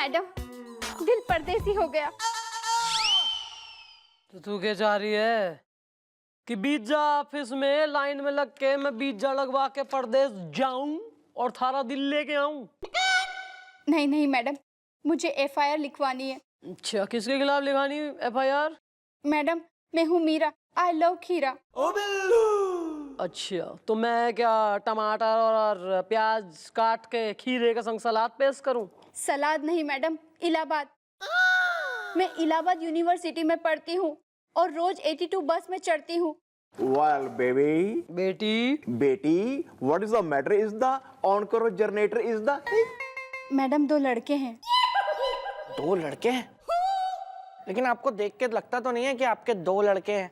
Madam, दिल परदेसी हो गया। तो तू क्या चाह रही है कि बीजा ऑफिस में लाइन में लग के मैं बीजा लगवा के परदेस जाऊं और थारा दिल लेके आऊं? नहीं नहीं मैडम, मुझे एफआईआर लिखवानी है। अच्छा, किसके खिलाफ लिखानी एफआईआर? मैडम, मैं हूँ मीरा, आई लव खीरा। अच्छा, तो मैं क्या टमाटर और प्याज काट के खीरे का संग सलाद पेश करूं? सलाद नहीं मैडम, इलाहाबाद। मैं इलाहाबाद यूनिवर्सिटी में पढ़ती हूँ और रोज 82 बस में चढ़ती हूँ। Well, baby, बेटी, what is the matter? Is the on-course generator is the? Madam, 2 लड़के हैं। 2 लड़के हैं? लेकिन आपको देख के लगता तो नहीं है कि आपके 2 लड़के हैं?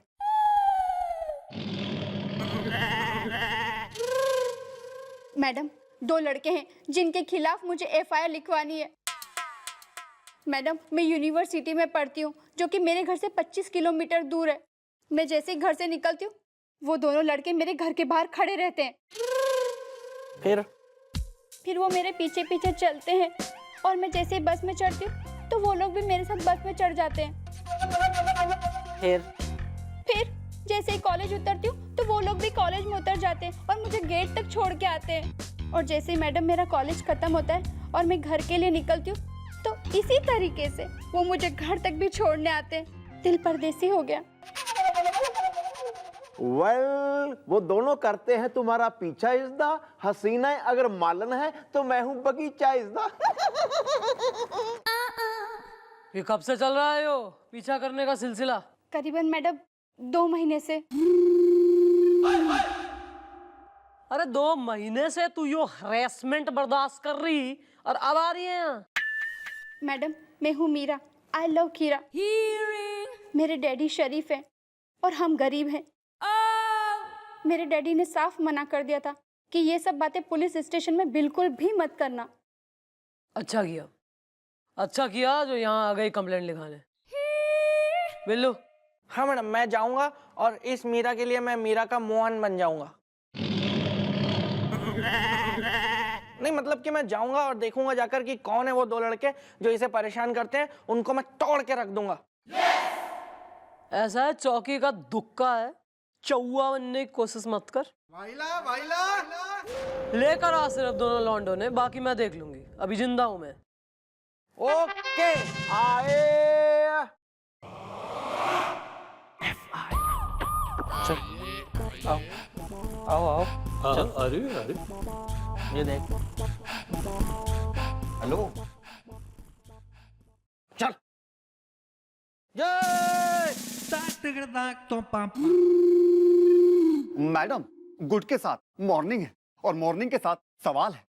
मैडम, 2 लड़के हैं जिनके खिलाफ मुझे एफआईआर लिखवानी है। मैडम, मैं यूनिवर्सिटी में पढ़ती हूँ जो कि मेरे घर से 25 किलोमीटर दूर है। मैं जैसे ही घर से निकलती हूँ, वो दोनों लड़के मेरे घर के बाहर खड़े रहते हैं। फिर वो मेरे पीछे पीछे चलते हैं और मैं जैसे ही बस में चढ़ती हूँ तो वो लोग भी मेरे साथ बस में चढ़ जाते हैं। फिर जैसे ही कॉलेज उतरती हूँ तो वो लोग भी कॉलेज में उतर जाते हैं और मुझे गेट तक छोड़ के आते हैं। और जैसे ही मैडम मेरा कॉलेज खत्म होता है और मैं घर के लिए निकलती हूँ तो इसी तरीके से वो मुझे घर तक भी छोड़ने आते हैं। दिल परदेसी हो गया। Well, वो दोनों करते हैं तुम्हारा पीछा इस दा। हसीना अगर मालन है तो मैं हूँ बगीचा इस दा। ये कब से चल रहा है यो पीछा करने का सिलसिला? करीबन मैडम 2 महीने से। अरे 2 महीने से तू यो हरेसमेंट बर्दाश्त कर रही और अब आ रही है यहाँ? मैडम, मैं हूँ मीरा, आई लव खीरा। मेरे डैडी शरीफ हैं और हम गरीब हैं। मेरे डैडी ने साफ मना कर दिया था कि ये सब बातें पुलिस स्टेशन में बिल्कुल भी मत करना। अच्छा किया जो यहाँ आ गई कंप्लेंट लिखाने। बिल्लू। हाँ मैडम, मैं जाऊंगा और इस मीरा के लिए मैं मीरा का मोहन बन जाऊंगा। नहीं मतलब कि मैं जाऊंगा और देखूंगा जाकर कि कौन है वो 2 लड़के जो इसे परेशान करते हैं, उनको मैं तोड़ के रख दूंगा। ऐसा है, चौकी का दुक्का है, चौवा बनने की कोशिश मत कर। लेकर आ सिर्फ दोनों लौंडों ने, बाकी मैं देख लूंगी। अभी जिंदा हूं मैं। ओके, आए। आओ आओ आओ। हाँ, अरे ये देख। हेलो। चल। मैडम, गुड के साथ मॉर्निंग है और मॉर्निंग के साथ सवाल है।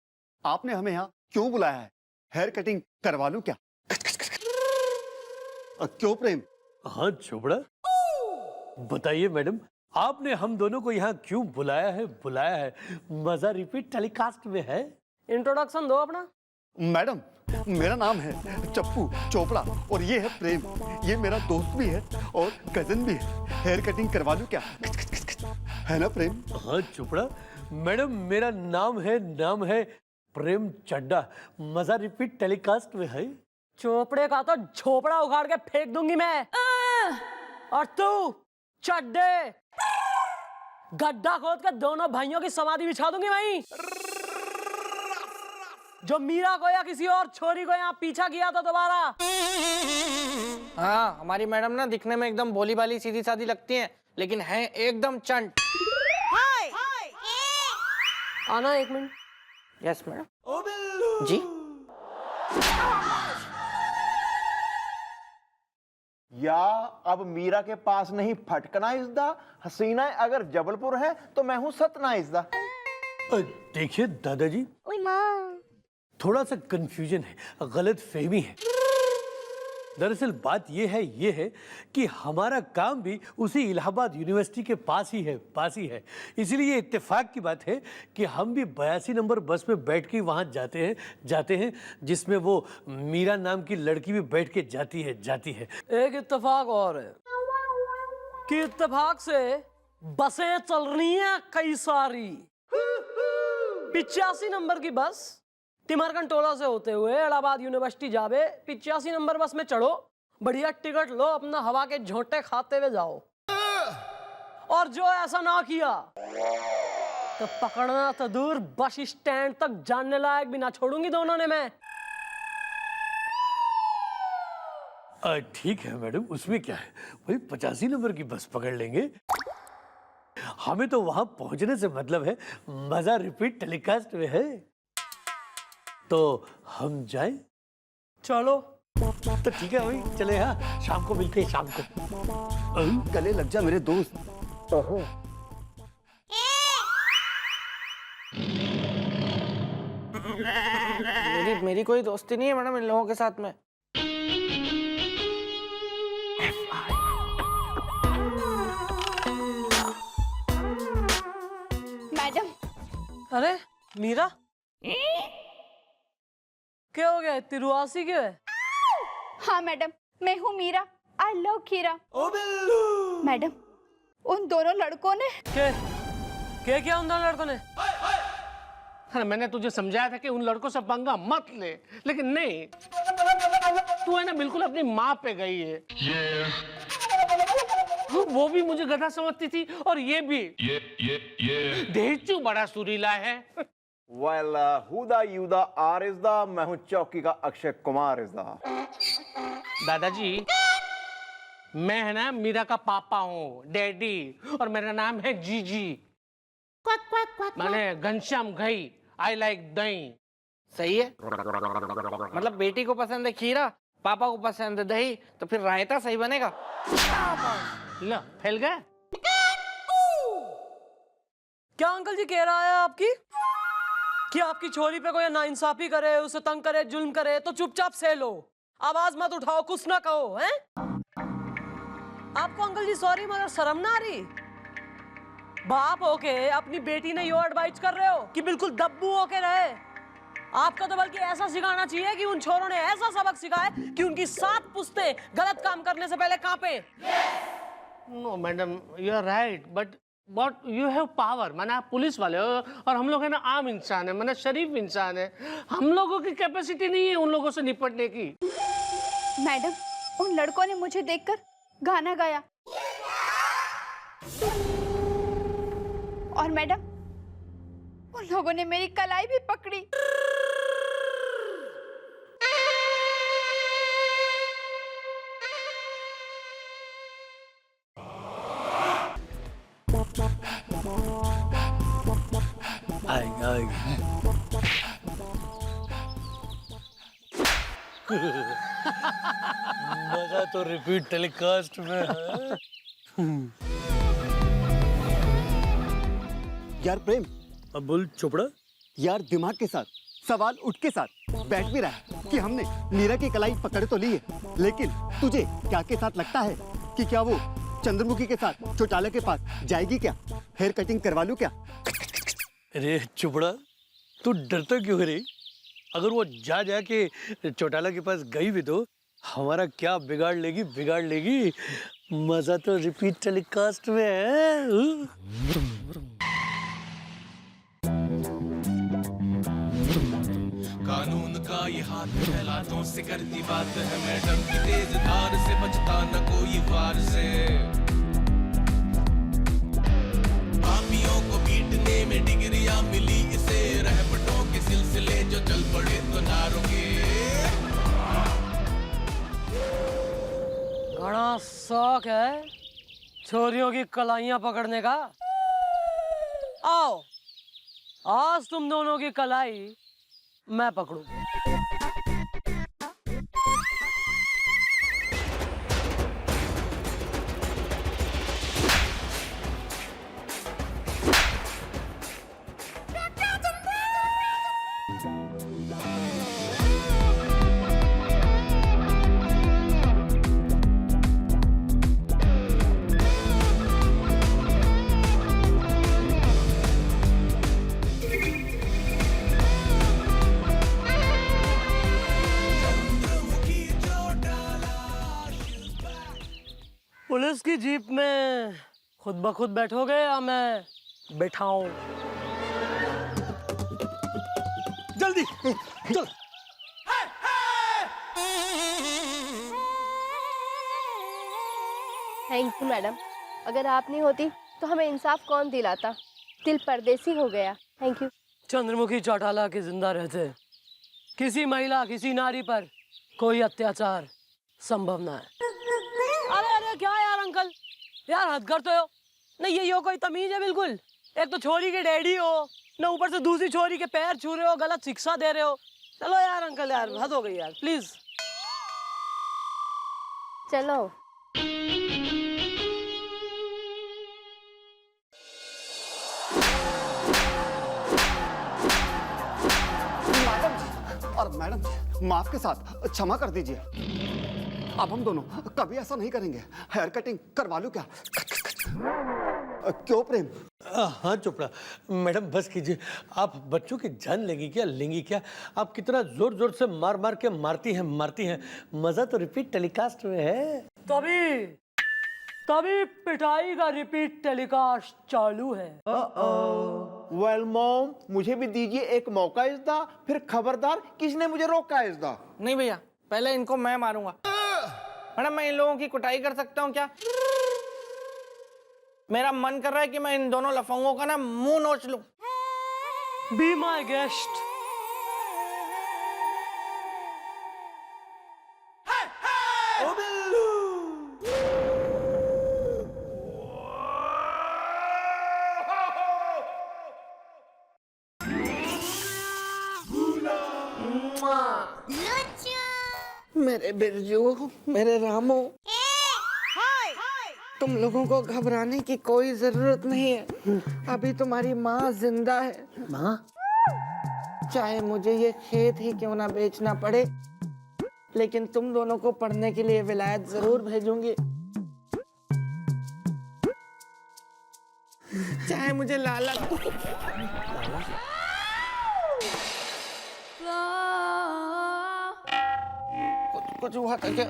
आपने हमें यहाँ क्यों बुलाया है? हेयर कटिंग करवा लूं क्या? क्यों प्रेम? हाँ चोपड़ा, बताइए मैडम, आपने हम दोनों को यहाँ क्यों बुलाया है? मजा रिपीट टेलीकास्ट में है। इंट्रोडक्शन दो अपना। मैडम, मेरा नाम है चप्पू चोपड़ा और ये है प्रेम। ये मेरा दोस्त भी है और कजन भी है। हेयर कटिंग करवा लूं क्या? है ना प्रेम? हाँ चोपड़ा, मैडम मेरा नाम है प्रेम चड्डा। मजा रिपीट टेलीकास्ट में है। चोपड़े का तो झोपड़ा उखाड़ के फेंक दूंगी मैं। और तू चड्डे, गड्ढा खोद के दोनों भाइयों की समाधि बिछा दूंगी वहीं। जो मीरा को या किसी और छोरी को यहाँ पीछा किया था दोबारा। हाँ, हमारी मैडम ना दिखने में एकदम भोली भाली सीधी सादी लगती हैं, लेकिन है एकदम चंट। आना 1 मिनट। Yes madam. जी। या अब मीरा के पास नहीं फटकना इस दा। हसीना अगर जबलपुर है तो मैं हूँ सतना इस दा। देखिए दादाजी, थोड़ा सा कंफ्यूजन है, गलत फहमी है। दरअसल बात ये है कि हमारा काम भी उसी इलाहाबाद यूनिवर्सिटी के पास ही है। इसलिए इत्तेफाक की बात है कि हम भी 82 नंबर बस में बैठ के वहाँ जाते हैं जिसमें वो मीरा नाम की लड़की भी बैठ के जाती है। एक इत्तेफाक और है कि इत्तेफाक से बसें चल रही हैं कई सारी। 85 नंबर की बस तिमरकन टोला से होते हुए इलाहाबाद यूनिवर्सिटी जावे 85 नंबर बस में चढ़ो, बढ़िया टिकट लो, अपना हवा के झोंटे खाते हुए जाओ। और जो ऐसा ना किया तो पकड़ना तो दूर, बस स्टैंड तक जानने लायक भी ना छोड़ूंगी दोनों ने मैं। ठीक है मैडम, उसमें क्या है, वही 85 नंबर की बस पकड़ लेंगे। हमें तो वहां पहुंचने से मतलब है, मजा रिपीट टेलीकास्ट में है। तो हम जाएं? चलो तो ठीक है भाई, चले। हाँ, शाम को मिलते हैं, शाम को। गले लग जा मेरे दोस्त। मेरी कोई दोस्ती नहीं है मैडम इन लोगों के साथ में। मैडम, अरे मीरा, क्या हो गया, तिरुआसी क्यों है? हाँ मैडम, मैं हूँ मीरा। आई लव खीरा। मैडम, उन दोनों लड़कों ने क्या उन दोनों लड़कों ने? अरे मैंने तुझे समझाया था कि उन लड़कों से पंगा मत ले, लेकिन नहीं, तू है ना बिल्कुल अपनी माँ पे गई है। वो भी मुझे गधा समझती थी और ये भी। देचू बड़ा सुरीला है। वेल हुदा यूदा आर इज दा, मैं हूँ चौकी का अक्षय कुमार इज दा। दादाजी, मैं है ना मीरा का पापा हूँ, डैडी, और मेरा नाम है जीजी। मैंने घनश्याम घई, आई लाइक दही। सही है, मतलब बेटी को पसंद है खीरा, पापा को पसंद है दही, तो फिर रायता सही बनेगा। लो, फैल गया। क्या अंकल जी कह रहा है आपकी कि आपकी छोरी पे कोई नाइंसाफी करे, उसे तंग करे, जुल्म करे तो चुपचाप सह लो, आवाज मत उठाओ, कुछ ना कहो, हैं? आपको अंकल जी सॉरी मगर शर्म ना आ रही? बाप होके अपनी बेटी ने यो एडवाइस कर रहे हो कि बिल्कुल दब्बू होके रहे। आपका तो बल्कि ऐसा सिखाना चाहिए कि उन छोरों ने ऐसा सबक सिखाए कि उनकी 7 पुश्तें गलत काम करने से पहले कांपे। No madam, you are right, but you have power. माने आप पुलिस वाले हो और हम लोग है ना आम इंसान है, माने शरीफ इंसान है। हम लोगों की कैपेसिटी नहीं है उन लोगों से निपटने की। मैडम, उन लड़कों ने मुझे देखकर गाना गाया और मैडम, उन लोगों ने मेरी कलाई भी पकड़ी। आएगा मजा तो रिपीट टेलीकास्ट में है। यार प्रेम, अब बोल चोपड़ा। यार दिमाग के साथ, सवाल उठ के साथ बैठ भी रहा है कि हमने मीरा की कलाई पकड़ तो ली है, लेकिन तुझे क्या के साथ लगता है कि क्या वो चंद्रमुखी के साथ चौटाला के पास जाएगी क्या? हेयर कटिंग करवा लूं क्या? अरे चुपड़ा, तू डरता क्यों है रे? अगर वो जाके चौटाला के पास गई भी तो हमारा क्या बिगाड़ लेगी, बिगाड़ लेगी। मजा तो रिपीट टेलीकास्ट में है। कानून का ये हाथ हालातों से करती बात है, मैडम की तेज धार से बचता न कोई वार से। पापियों को पीटने में डिग्रियां मिली इसे, रहमतों के सिलसिले जो चल पड़े तो ना रुके। बड़ा शौक है छोरियों की कलाइयां पकड़ने का। आओ, आज तुम दोनों की कलाई मैं पकड़ू। पुलिस की जीप में खुद ब खुद बैठोगे या मैं बैठाऊं? जल्दी जल्दी चल। थैंक यू मैडम, अगर आप नहीं होती तो हमें इंसाफ कौन दिलाता। दिल परदेसी हो गया। Thank you. चंद्रमुखी चौटाला के जिंदा रहते किसी महिला किसी नारी पर कोई अत्याचार संभव ना है। अरे अरे क्या यार अंकल, यार हद करते हो। नहीं ये कोई तमीज है बिल्कुल। एक तो छोरी के डैडी हो ना, ऊपर से दूसरी छोरी के पैर छू रहे हो, गलत शिक्षा दे रहे हो। चलो यार अंकल, यार हद हो गई यार, प्लीज। चलो। और मैडम माफ के साथ क्षमा कर दीजिए। अब हम दोनों कभी ऐसा नहीं करेंगे। हेयर कटिंग करवा लूं क्या? क्यों प्रेम? हाँ चोपड़ा मैडम बस कीजिए। आप बच्चों की जान लेंगी क्या? आप कितना जोर जोर से मार मार के मारती हैं। मजा तो रिपीट टेलीकास्ट में है। तभी पिटाई का रिपीट टेलीकास्ट चालू है। वेल मॉम, मुझे भी दीजिए एक मौका इज़दा। फिर खबरदार किसने मुझे रोका इज़दा। नहीं भैया, पहले इनको मैं मारूंगा। मैडम मैं इन लोगों की कुटाई कर सकता हूँ क्या? मेरा मन कर रहा है कि मैं इन दोनों लफंगों का ना मुंह नोच लूं। Be my guest. मेरे बिरजू, मेरे रामू, तुम लोगों को घबराने की कोई जरूरत नहीं है। अभी तुम्हारी माँ जिंदा है। माँ? चाहे मुझे ये खेत ही क्यों ना बेचना पड़े, लेकिन तुम दोनों को पढ़ने के लिए विलायत जरूर भेजूंगी। चाहे मुझे लाला कुछ हुआ था क्या?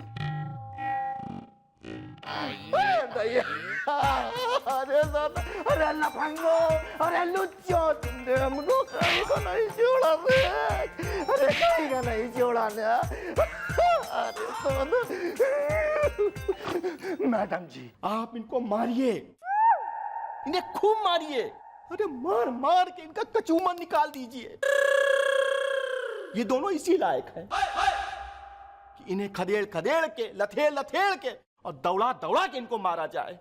अरे दादा, अरे लफंगो, अरे लुच्चो, तुमने हमको कहीं का नहीं छोड़ा रे। अरे कहीं का नहीं छोड़ा ना। अरे दादा। मैडम जी आप इनको मारिए, इन्हें खूब मारिए। अरे मार मार के इनका कचूमन निकाल दीजिए। ये दोनों इसी लायक हैं कि इन्हें खदेड़ खदेड़ के, लथेड़ लथेड़ के और दौड़ा दौड़ा के इनको मारा जाए।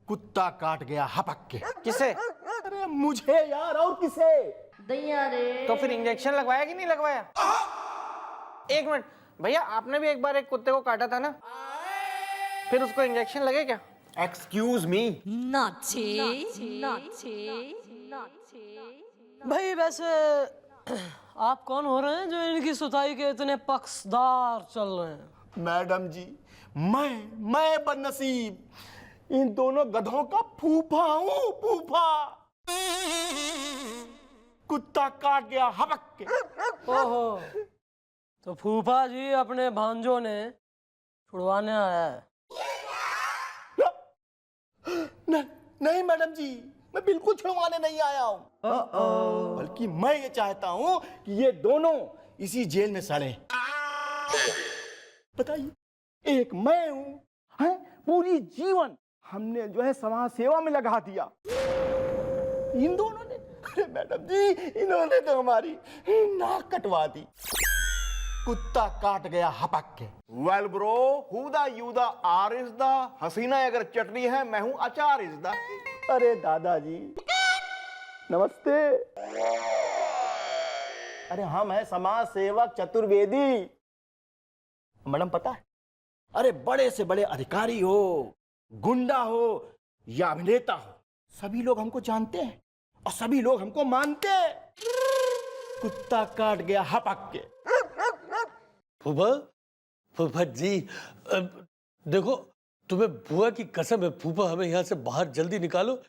कुत्ता काट गया हपक के। किसे? अरे मुझे यार, और किसे? दैया रे। तो फिर इंजेक्शन लगवाया कि नहीं लगवाया? एक मिनट भैया, आपने भी एक बार एक कुत्ते को काटा था ना, फिर उसको इंजेक्शन लगे क्या? Excuse me. भाई वैसे आप कौन हो रहे हैं जो इनकी सुताई के इतने पक्षदार चल रहे हैं? मैडम जी मैं बदनसीब इन दोनों गधों का फूफा हूँ, फूफा। कुत्ता काट गया हपक के। ओहो, तो फूफा जी अपने भांजों ने छुड़वाने आया है। नहीं मैडम जी, मैं बिल्कुल छुड़वाने नहीं आया हूँ। बल्कि मैं ये चाहता हूँ कि ये दोनों इसी जेल में सड़े। बताइए, एक मैं हूँ, है पूरी जीवन हमने जो है समाज सेवा में लगा दिया। इन दोनों ने, अरे मैडम जी, इन्होंने तो हमारी नाक कटवा दी। कुत्ता काट गया हपक के। वेल ब्रो, हुदा यूदा आर इज द। हसीना अगर चटनी है, मैं हूं अचार इज द। अरे दादाजी नमस्ते। अरे हम है समाज सेवक चतुर्वेदी। मैडम पता है, अरे बड़े से बड़े अधिकारी हो, गुंडा हो या अभिनेता हो, सभी लोग हमको जानते हैं और सभी लोग हमको मानते हैं। कुत्ता काट गया हपक के। फूफा जी देखो, तुम्हें बुआ की कसम है फूफा, हमें यहाँ से बाहर जल्दी निकालो।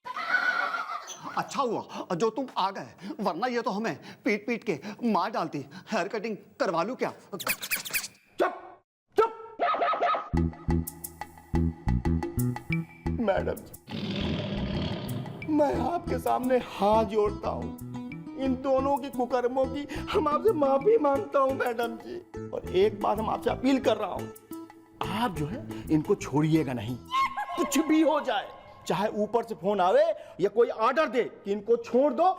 अच्छा हुआ जो तुम आ गए, वरना ये तो हमें पीट पीट के मार डालती। हेयर कटिंग करवा लूं क्या? चुप चुप। मैडम जी, मैं आपके सामने हाथ जोड़ता हूं, इन दोनों की कुकर्मों की हम आपसे माफी मांगता हूँ मैडम जी। और एक बात हम आपसे अपील कर रहा हूँ, आप जो है इनको छोड़िएगा नहीं, कुछ भी हो जाए, चाहे ऊपर से फोन आवे या कोई ऑर्डर दे कि इनको छोड़ दो,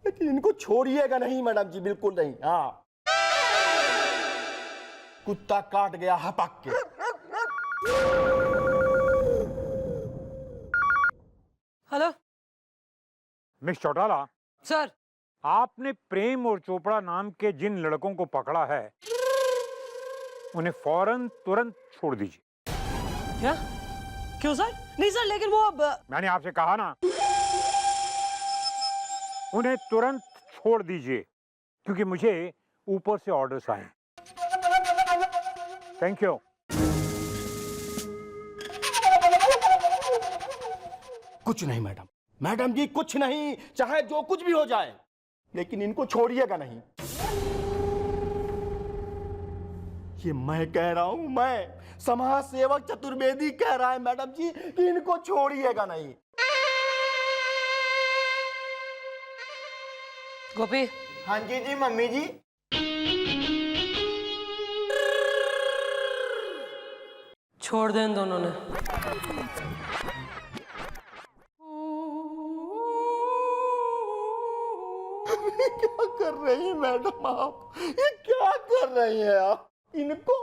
लेकिन इनको छोड़िएगा नहीं मैडम जी, बिल्कुल नहीं। हाँ, कुत्ता काट गया हपक के। Hello miss Chautala, sir. आपने प्रेम और चोपड़ा नाम के जिन लड़कों को पकड़ा है उन्हें फौरन तुरंत छोड़ दीजिए। क्या? क्यों सर? नहीं सर, लेकिन वो अब मैंने आपसे कहा ना, उन्हें तुरंत छोड़ दीजिए, क्योंकि मुझे ऊपर से ऑर्डर्स आए। Thank you. कुछ नहीं मैडम, मैडम जी कुछ नहीं, चाहे जो कुछ भी हो जाए, लेकिन इनको छोड़िएगा नहीं। ये मैं कह रहा हूं, मैं समाज सेवक चतुर्वेदी कह रहा है मैडम जी कि इनको छोड़िएगा नहीं। गोपी। हाँ जी जी मम्मी जी। छोड़ दे इन दोनों ने। क्या कर रही हैं मैडम आप? ये क्या कर रही हैं आप? इनको,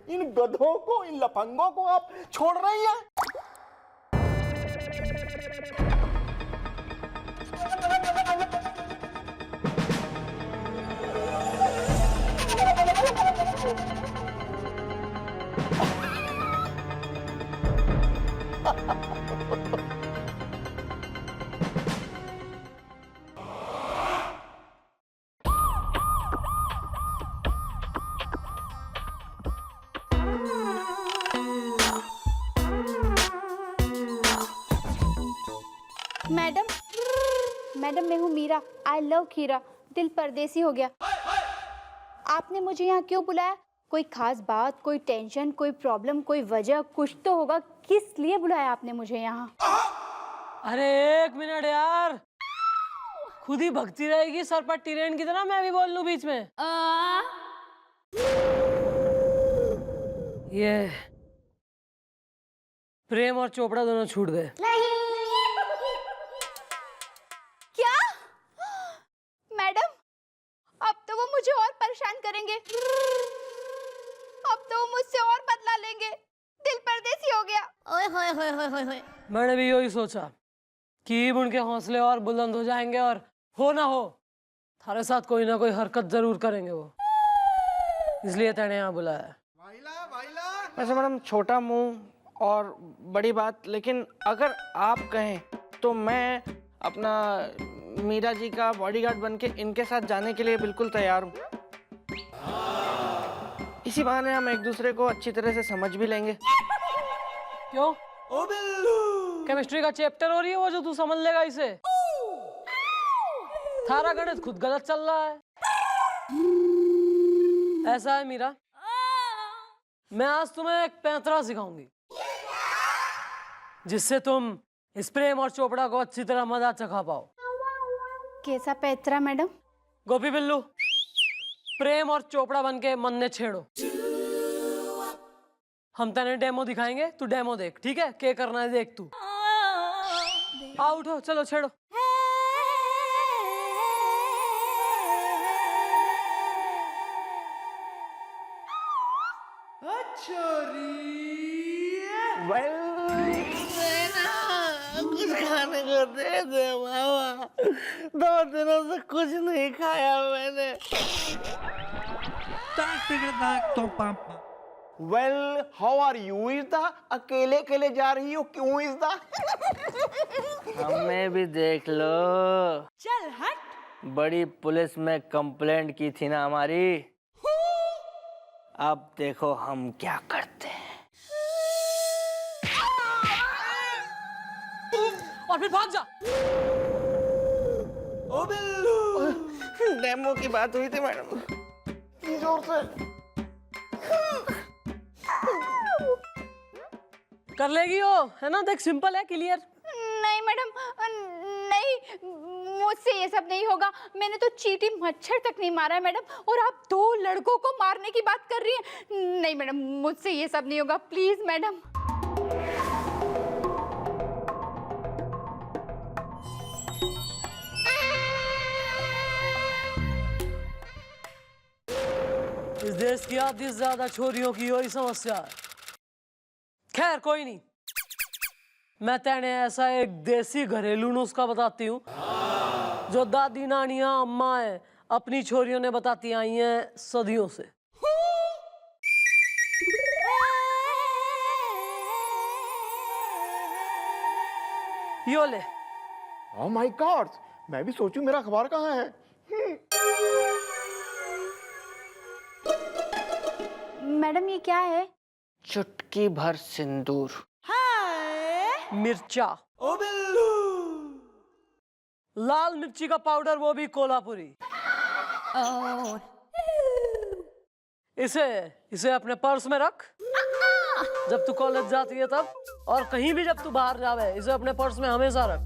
इन गधों को, इन लफंगों को आप छोड़ रही हैं? मैडम, मैडम मैं हूँ मीरा, आई लव खीरा, दिल परदेसी हो गया। आपने मुझे यहाँ क्यों बुलाया? कोई खास बात, कोई टेंशन, कोई प्रॉब्लम, कोई वजह कुछ तो होगा। किस लिए बुलाया आपने मुझे यहाँ? अरे एक मिनट यार, खुद ही भगती रहेगी सर पर टिरेन की तरह, मैं भी बोल लूं बीच में? ये प्रेम और चोपड़ा दोनों छूट गए। क्या? मैडम, अब तो वो मुझे और परेशान करेंगे, अब तो वो मुझसे और बदला लेंगे। दिल परदेसी हो गया। ओए होए होए होए होए होए। मैंने भी यही सोचा कि उनके हौसले और बुलंद हो जाएंगे और हो ना हो थारे साथ कोई ना कोई हरकत जरूर करेंगे वो, इसलिए तेने यहाँ बुलाया। वैसे मैडम छोटा मुंह और बड़ी बात, लेकिन अगर आप कहें तो मैं अपना मीरा जी का बॉडीगार्ड बनके इनके साथ जाने के लिए बिल्कुल तैयार हूँ। इसी बहाने हम एक दूसरे को अच्छी तरह से समझ भी लेंगे। क्यों? केमिस्ट्री का चैप्टर हो रही है वो जो तू समझ लेगा इसे? थारा गणित खुद गलत चल रहा है। ऐसा है मीरा, मैं आज तुम्हें एक पैंतरा सिखाऊंगी जिससे तुम इस प्रेम और चोपड़ा को अच्छी तरह मजा चखा पाओ। कैसा पैतरा मैडम? गोपी बिल्लू, प्रेम और चोपड़ा बनके मन ने छेड़ो। हम तेने डेमो दिखाएंगे, तू डेमो देख, ठीक है? क्या करना है देख तू। आओ उठो, चलो छेड़ो। कुछ खाने को दे दे मामा, 2 दिनों से कुछ नहीं खाया मैंने। वेल हाउ आर यू इज़दा? अकेले अकेले जा रही हो क्यों इज़दा? हमें भी देख लो। चल हट। बड़ी पुलिस में कंप्लेंट की थी ना हमारी, अब देखो हम क्या करते हैं। और फिर भाग जा। ओ बिल्लू, डेमो की बात हुई थी मैडम, जोर से कर लेगी वो, है ना? देख सिंपल है, क्लियर। नहीं मैडम, नहीं, मुझसे ये सब नहीं होगा। मैंने तो चींटी मच्छर तक नहीं मारा है मैडम, और आप 2 लड़कों को मारने की बात कर रही हैं। नहीं मैडम, मुझसे ये सब नहीं होगा, प्लीज मैडम। इस देश की आधी से ज्यादा छोरियों की यही समस्या है। खैर कोई नहीं, मैं तेने ऐसा एक देसी घरेलू नुस्खा बताती हूँ जो दादी नानियां अम्मा है अपनी छोरियों ने बताती आई हैं सदियों से। यो ले। ओह माय गॉड, मैं भी सोचूं मेरा अखबार कहाँ है। मैडम ये क्या है? चुटकी भर सिंदूर। मिर्चा, लाल मिर्ची का पाउडर, वो भी कोल्हापुरी। इसे अपने पर्स में रख जब तू कॉलेज जाती है तब, और कहीं भी जब तू बाहर जावे इसे अपने पर्स में हमेशा रख।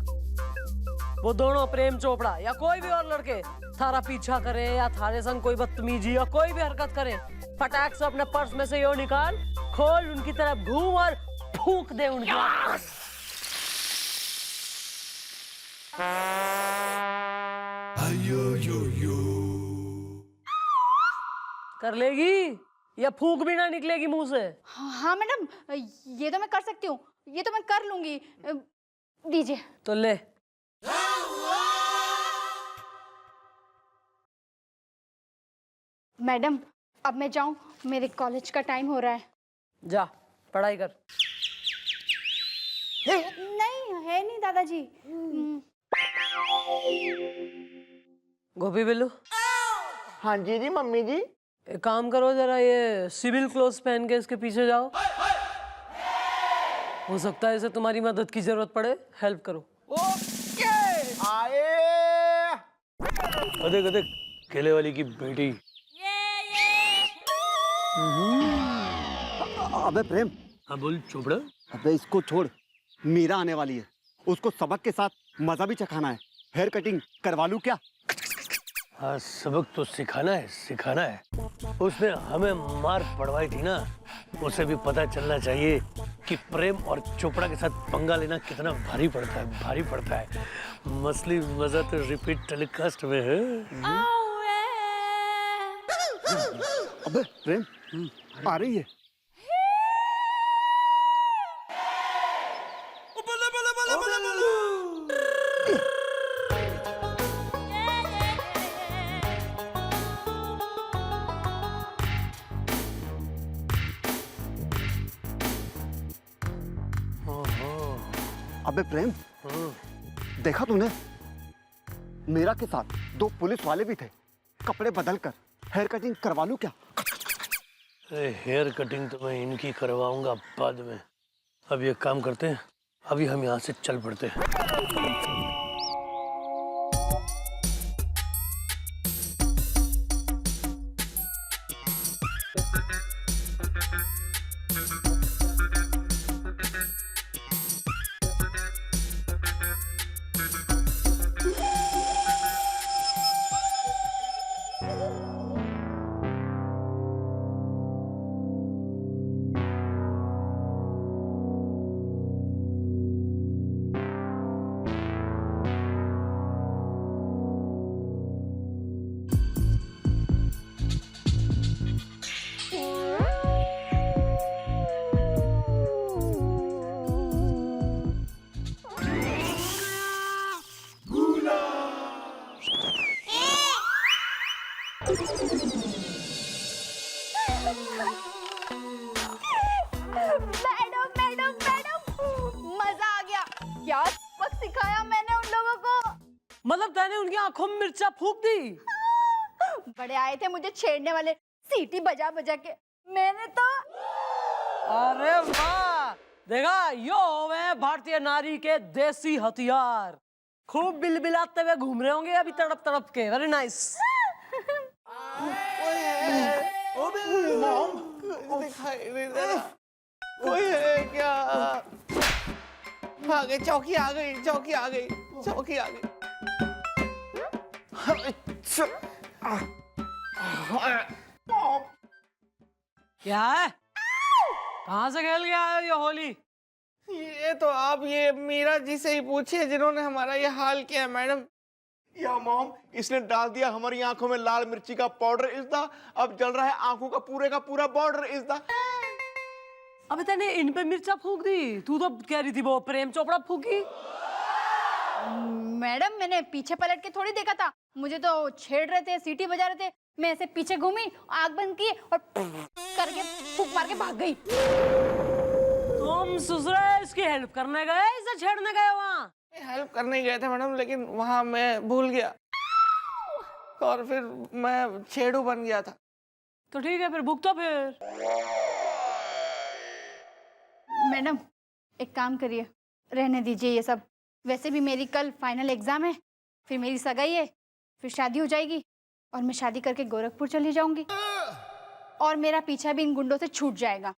वो दोनों प्रेम चोपड़ा या कोई भी और लड़के थारा पीछा करे या थारे संग कोई बदतमीजी या कोई भी हरकत करे, फटाक से अपने पर्स में से यो निकाल, खोल, उनकी तरफ घूम और फूंक दे उनकी। कर लेगी या फूंक भी ना निकलेगी मुंह से? हाँ मैडम, ये तो मैं कर सकती हूँ, ये तो मैं कर लूंगी। दीजिए। तो ले। मैडम अब मैं जाऊं, मेरे कॉलेज का टाइम हो रहा है। जा पढ़ाई कर। नहीं है नहीं दादाजी। गोपी बिल्लू, हाँ जी जी मम्मी जी। एक काम करो, जरा ये सिविल क्लोथ्स पहन के इसके पीछे जाओ। हो सकता है इसे तुम्हारी मदद की जरूरत पड़े, हेल्प करो। ओके आए। गधे गधे केले वाली की बेटी। अबे प्रेम, हाँ बोल चोपड़ा। अबे इसको छोड़, मीरा आने वाली है, उसको सबक के साथ मजा भी चखाना है। हेयर कटिंग करवा लूं क्या? हाँ सबक तो सिखाना है। उसने हमें मार पड़वाई थी ना, उसे भी पता चलना चाहिए कि प्रेम और चोपड़ा के साथ पंगा लेना कितना भारी पड़ता है। मसली मजा तो रिपीट टेलीकास्ट में है। अबे प्रेम, आ रही है। अबे प्रेम, देखा तूने? मीरा के साथ 2 पुलिस वाले भी थे। कपड़े बदल कर हेयर कटिंग करवा लूं क्या? हेयर कटिंग तो मैं इनकी करवाऊंगा बाद में। अब ये काम करते हैं, अभी हम यहाँ से चल पड़ते हैं। क्या सबक सिखाया मैंने उन लोगों को। मतलब तैने उनकी आंखों में मिर्चा फूंक दी? बड़े आए थे मुझे छेड़ने वाले, सीटी बजा बजा के। मैंने तो अरे वाह, देखा यो होवे भारतीय नारी के देसी हथियार। खूब बिलबिलाते हुए घूम रहे होंगे अभी तड़प तड़प के। Very nice. कोई है क्या? आ गई चौकी, आ गई चौकी, आ गई चौकी, आ गई। क्या है? कहाँ से खेल के आए हो ये होली? ये तो आप ये मीरा जी से ही पूछिए जिन्होंने हमारा ये हाल किया मैडम। या मॉम, इसने डाल दिया हमारी आंखों में लाल मिर्ची का पाउडर इज द, अब जल रहा है आंखों का पूरा बॉर्डर इज द। अबे तूने इन पे मिर्चा फूंक दी, तू तो कह रही थी वो प्रेम चोपड़ा फूकी। मैडम मैंने पीछे पलट के थोड़ी देखा था, मुझे तो छेड़ रहे थे, सीटी बजा रहे थे, मैं ऐसे पीछे घूमी, आग बंद की और करके फूंक मार के भाग गई। तुम ससुरे इसकी हेल्प करने गए, इसे छेड़ने गए वहाँ? हेल्प करने गए थे मैडम, लेकिन वहां मैं भूल गया और फिर मैं छेड़ू बन गया था। तो ठीक है फिर भुगतो फिर। मैडम एक काम करिए, रहने दीजिए ये सब। वैसे भी मेरी कल फाइनल एग्जाम है, फिर मेरी सगाई है, फिर शादी हो जाएगी और मैं शादी करके गोरखपुर चली जाऊंगी और मेरा पीछा भी इन गुंडों से छूट जाएगा।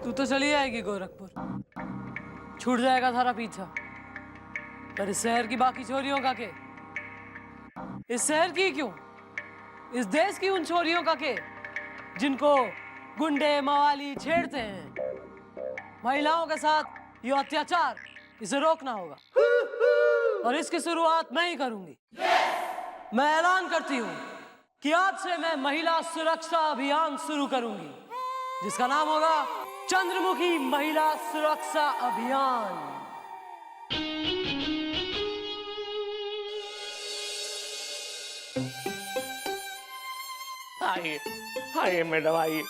तू तो चली जाएगी गोरखपुर, छूट जाएगा सारा पीछा, पर इस शहर की बाकी छोरियों का के? इस शहर की क्यों, इस देश की उन छोरियों का के जिनको गुंडे मवाली छेड़ते हैं? महिलाओं के साथ ये अत्याचार, इसे रोकना होगा और इसकी शुरुआत मैं ही करूंगी। मैं ऐलान करती हूँ कि आज से मैं महिला सुरक्षा अभियान शुरू करूंगी, जिसका नाम होगा चंद्रमुखी महिला सुरक्षा अभियान। आइए आइए मैडम आइए।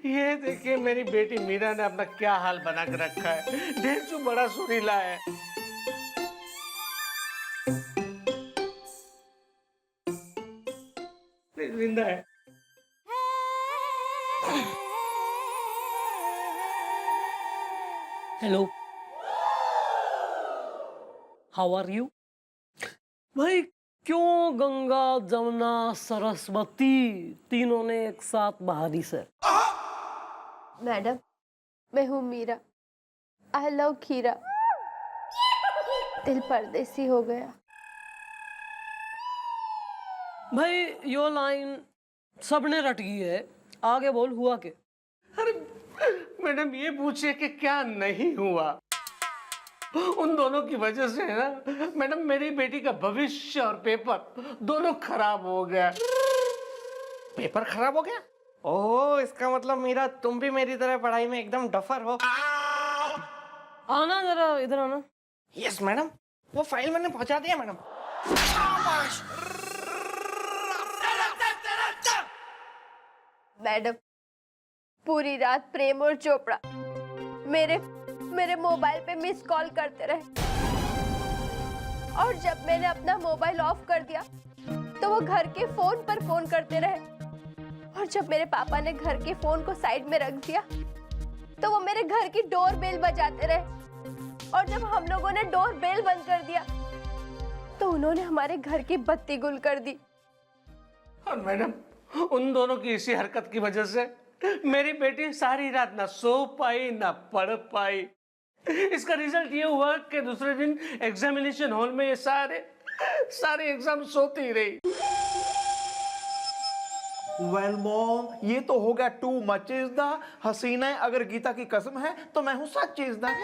ये देखिए मेरी बेटी मीरा ने अपना क्या हाल बना के रखा है। ढेंचू बड़ा सुरीला है। जिंदा है। Hello, how are you? भाई क्यों गंगा जमुना सरस्वती तीनों ने एक साथ बहा दी सर? मैडम मैं हूँ मीरा, आई लव खीरा, दिल परदेसी हो गया। भाई यो लाइन सबने रट गई है, आगे बोल हुआ के? अरे मैडम ये पूछिए कि क्या नहीं हुआ। उन दोनों की वजह से है ना मैडम, मेरी बेटी का भविष्य और पेपर दोनों खराब हो गया। पेपर खराब हो गया? ओह इसका मतलब मीरा तुम भी मेरी तरह पढ़ाई में एकदम डफर हो। आना जरा इधर आना। यस मैडम, वो फाइल मैंने पहुंचा दिया मैडम। मैडम पूरी रात प्रेम और चोपड़ा मेरे मोबाइल पे मिस कॉल करते रहे और जब मैंने अपना मोबाइल ऑफ कर दिया तो वो घर के फोन पर फोन करते रहे और जब मेरे पापा ने घर के फोन को साइड में रख दिया तो वो मेरे घर की डोर बेल बजाते रहे और जब हम लोगों ने डोर बेल बंद कर दिया तो उन्होंने हमारे घर की बत्ती गुल कर दी। और मैडम उन दोनों की इसी हरकत की वजह से मेरी बेटी सारी रात ना सो पाई ना पढ़ पाई। इसका रिजल्ट ये हुआ कि दूसरे दिन एग्जामिनेशन हॉल में ये सारे एग्जाम सोती रही। वेल मॉम, ये तो हो गया टू मच इज द। हसीना है, अगर गीता की कसम है तो मैं हूं such is the.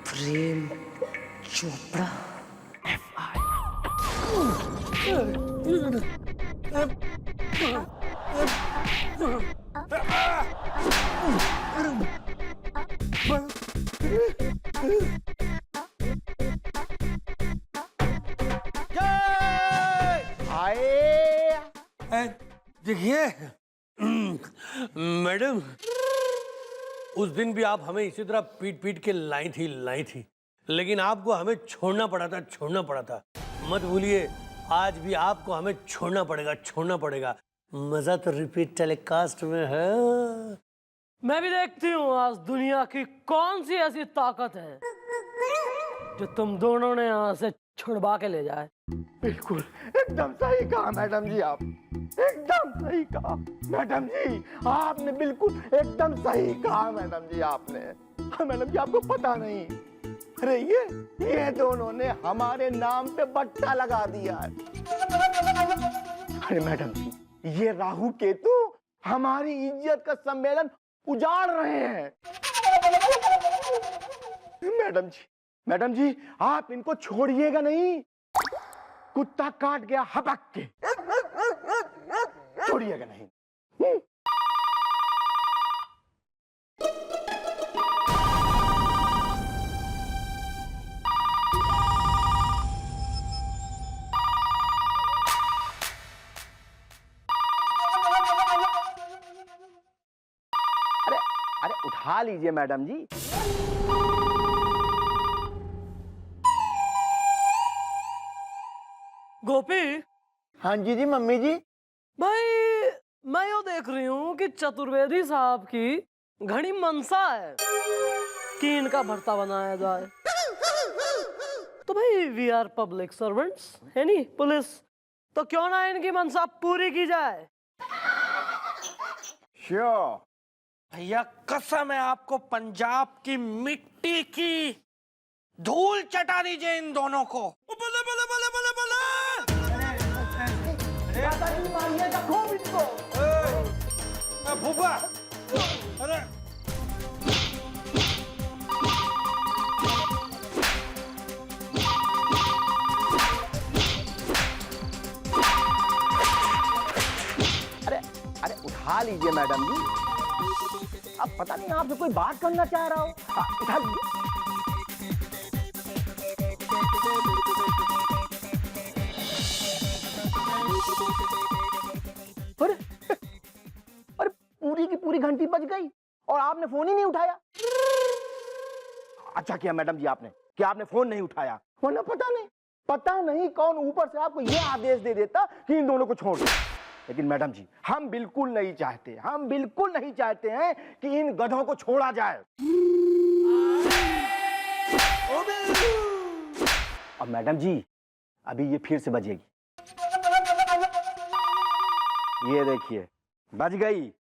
Prem Chopra देखिए मैडम, उस दिन भी आप हमें इसी तरह पीट पीट के लाई थी, लेकिन आपको हमें छोड़ना पड़ा था। मत भूलिए, आज भी आपको हमें छोड़ना पड़ेगा। मजा तो रिपीट टेलीकास्ट में है। मैं भी देखती हूँ आज दुनिया की कौन सी ऐसी ताकत है जो तुम दोनों ने यहाँ से छुड़वा के ले जाए। बिल्कुल एकदम सही कहा मैडम जी, आप एकदम सही कहा मैडम जी, आपने बिल्कुल एकदम सही कहा मैडम जी आपने। हाँ, मैडम जी आपको पता नहीं, अरे ये दोनों ने हमारे नाम पे बट्टा लगा दिया है। अरे मैडम जी, ये राहु केतु हमारी इज्जत का सम्मेलन उजाड़ रहे हैं। मैडम जी आप इनको छोड़िएगा नहीं, कुत्ता काट गया हपक के, छोड़िएगा नहीं। अरे उठा लीजिए मैडम जी। गोपी, हाँ जी मम्मी जी। भाई मैं यो देख रही हूँ कि चतुर्वेदी साहब की घनी मनसा है कि इनका भर्ता बनाया जाए। तो भाई वी आर पब्लिक सर्वेंट्स है नी, पुलिस, तो क्यों ना इनकी मनसा पूरी की जाए। श्योर भैया कसम है आपको, पंजाब की मिट्टी की धूल चटा दीजिए इन दोनों को। बोले बोले बोले बोले बोले फूफा, अरे अरे उठा लीजिए मैडम जी, अब पता नहीं आपसे कोई बात करना चाह रहा हो। उठा लीजिए। अरे अरे पूरी की पूरी घंटी बज गई और आपने फोन ही नहीं उठाया। अच्छा किया मैडम जी आपने, कि आपने फोन नहीं उठाया, वरना पता नहीं कौन ऊपर से आपको यह आदेश दे देता कि इन दोनों को छोड़ दो। लेकिन मैडम जी हम बिल्कुल नहीं चाहते हैं कि इन गधों को छोड़ा जाए। और मैडम जी अभी ये फिर से बजेगी, ये देखिए बज गई।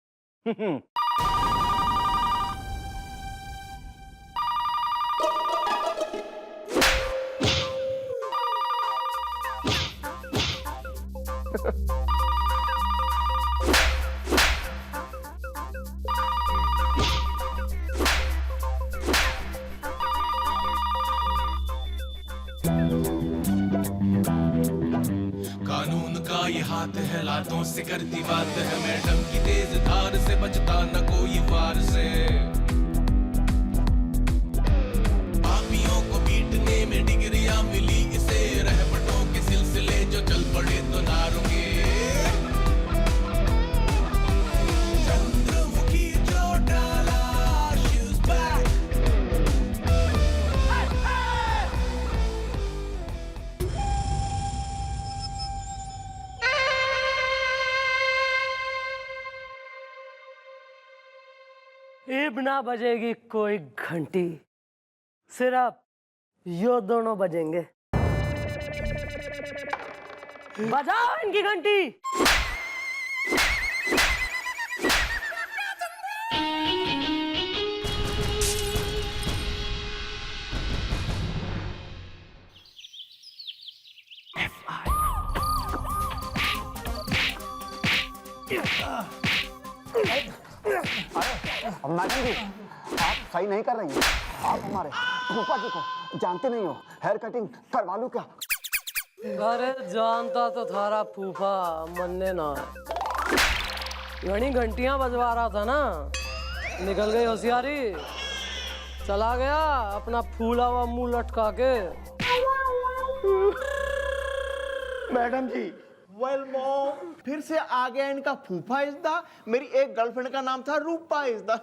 कानून का ये हाथ है, लातों से करती बात है, मैडम की तेज धार से बचता न कोई वार से। पापियों को पीटने में डिग्रियां मिली इसे, रहमतों के सिलसिले जो चल पड़े तो ना रुके। चंद्रमुखी जो डाला, she's back। अब ना बजेगी कोई घंटी, सिर्फ यो दोनों बजेंगे। बजाओ इनकी घंटी। मैडम जी आप सही नहीं कर रही हैं, आप हमारे फूफा जी को जानते नहीं हो, हेयर कटिंग करवा लूं क्या? अरे जानता तो थारा फूफा मन्ने ना है, घनी घंटियां बजवा रहा था ना, निकल गई होशियारी, चला गया अपना फूला हुआ मुंह लटका के। मैडम जी वेल मॉम, फिर से आ गया इनका फूफा इज़दा। मेरी एक गर्लफ्रेंड का नाम था रूपा इज़दा।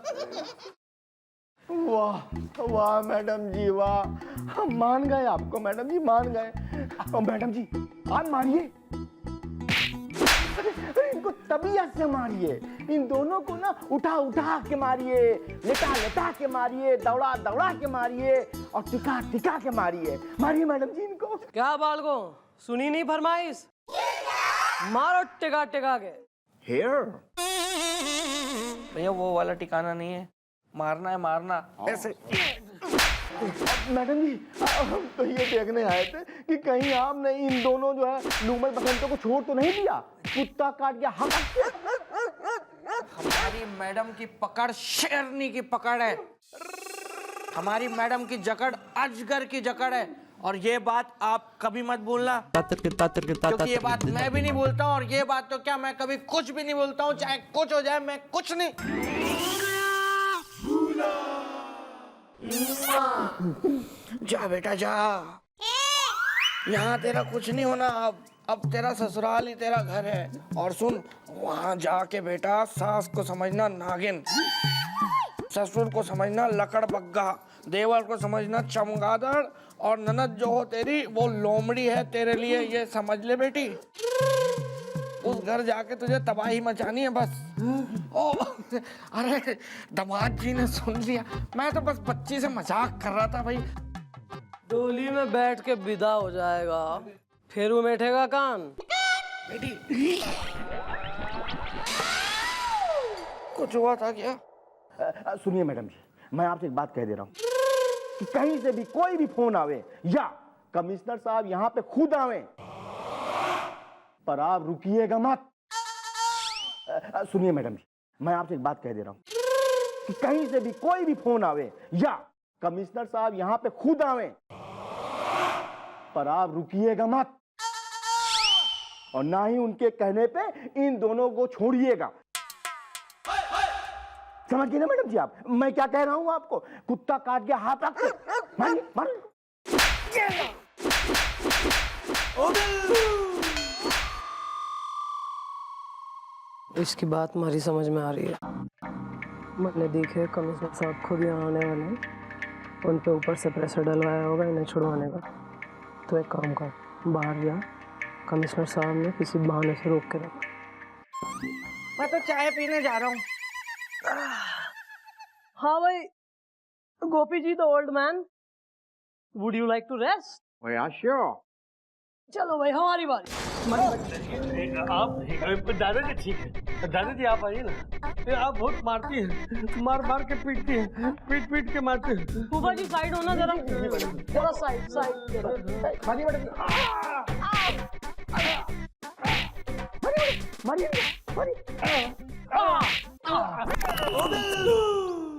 वाह मैडम जी वाह, हम मान गए आपको मैडम जी, मान गए। और मैडम जी आप मारिए, इनको तबीयत से मारिए, इन दोनों को ना उठा के मारिए, लेटा के मारिए, दौड़ा के मारिए, और टिका टिका के मारिए, मारिए मैडम जी इनको। क्या बालको, सुनी नहीं फरमाइश? मारो टिका टिका के। हेयर भैया वो वाला ठिकाना नहीं है, मारना है मारना ऐसे। मैडम जी हम तो ये देखने आए थे कि कहीं आपने इन दोनों जो है लूमड़ बसंतों को छोड़ तो नहीं दिया, कुत्ता काट गया। हम हमारी मैडम की पकड़ शेरनी की पकड़ है, हमारी मैडम की जकड़ अजगर की जकड़ है, और ये बात आप कभी मत भूलना, क्योंकि ये बात मैं भी नहीं भूलता हूँ, और ये बात तो क्या मैं कभी कुछ भी नहीं भूलता हूँ, चाहे कुछ हो जाए मैं कुछ नहीं। जा बेटा जा, यहाँ तेरा कुछ नहीं होना, अब तेरा ससुराल ही तेरा घर है। और सुन, वहाँ जाके बेटा सास को समझना नागिन, ससुर को समझना लकड़ बग्गा, देवर को समझना चमगादड़, और ननद जो हो तेरी वो लोमड़ी है तेरे लिए, ये समझ ले बेटी। उस घर जाके तुझे तबाही मचानी है बस। ओ अरे दामाद जी ने सुन लिया, मैं तो बस बच्ची से मजाक कर रहा था भाई। डोली में बैठ के विदा हो जाएगा, फिर वो बैठेगा कान। बेटी कुछ हुआ था क्या? सुनिए मैडम जी, मैं आपसे एक बात कह दे रहा हूँ कि कहीं से भी कोई भी फोन आवे या कमिश्नर साहब यहाँ पे खुद आवे, पर आप रुकिएगा मत। सुनिए मैडम जी, मैं आपसे एक बात कह दे रहा हूँ कि कहीं से भी कोई भी फोन आवे या कमिश्नर साहब यहाँ पे खुद आवे, पर आप रुकिएगा मत, और ना ही उनके कहने पे इन दोनों को छोड़िएगा। समझ गए ना मैडम जी आप मैं क्या कह रहा हूँ आपको? कुत्ता काट गया हाथ रख के मारिए मारिए। इसकी बात हमारी समझ में आ रही है। मैंने देखे कमिश्नर साहब खुद यहाँ आने वाले हैं, उन पे ऊपर से प्रेशर डलवाया होगा इन्हें छुड़वाने का। तो एक काम कर, बाहर जा, कमिश्नर साहब ने किसी बहाने से रोक के रखा। मैं तो चाय पीने जा रहा हूँ। हाँ भाई, Gopi ji the old man, would you like to rest? चलो भाई हमारी बारी। आप दादाजी ठीक है, दादाजी आप आइए ना, आप बहुत मारती हैं, मार मार के पीटती हैं, पीट पीट के मारती हैं। फूफा जी साइड होना जरा, जरा साइड साइड।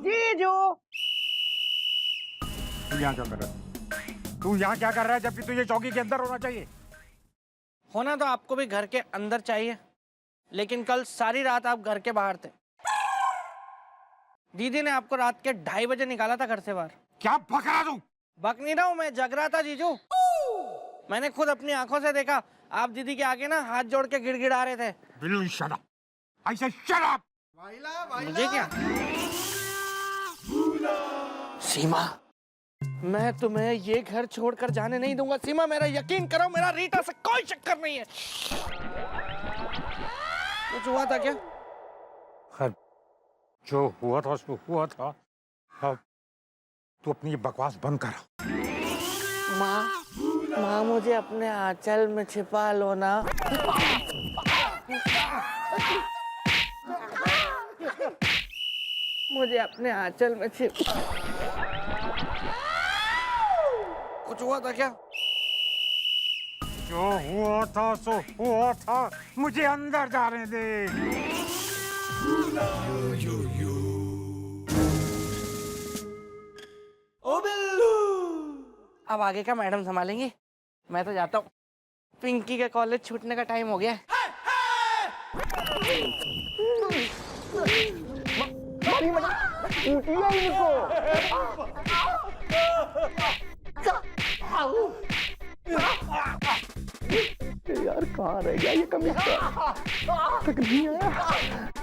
जीजू तू यहाँ क्या कर रहा है? तू यहाँ क्या कर रहा है जबकि तुझे चौकी के अंदर होना चाहिए? होना तो आपको भी घर के अंदर चाहिए, लेकिन कल सारी रात आप घर के बाहर थे। दीदी ने आपको रात के 2:30 बजे निकाला था घर से बाहर। क्या बक रहा तू? बक नहीं रहा हूं, मैं जग रहा था जीजू। मैंने खुद अपनी आंखों से देखा, आप दीदी के आगे ना हाथ जोड़ के गिड़गिड़ा रहे थे। Will you shut up? I said shut up! मुझे क्या? सीमा, मैं तुम्हें ये घर छोड़कर जाने नहीं दूंगा। सीमा मेरा यकीन करो, मेरा रीटा से कोई चक्कर नहीं है। कुछ हुआ था क्या? खैर जो हुआ था सो हुआ था। अब तू अपनी ये बकवास बंद कर। माँ मुझे अपने आंचल में छिपा लो ना। मुझे अपने आंचल में छिप। कुछ हुआ था क्या? जो हुआ था सो हुआ था, मुझे अंदर जाने दे। अब आगे का मैडम संभालेंगी, मैं तो जाता हूँ। पिंकी के कॉलेज छूटने का टाइम हो गया है। यार कहाँ रह गया ये कमिश्नर? तक नहीं आया।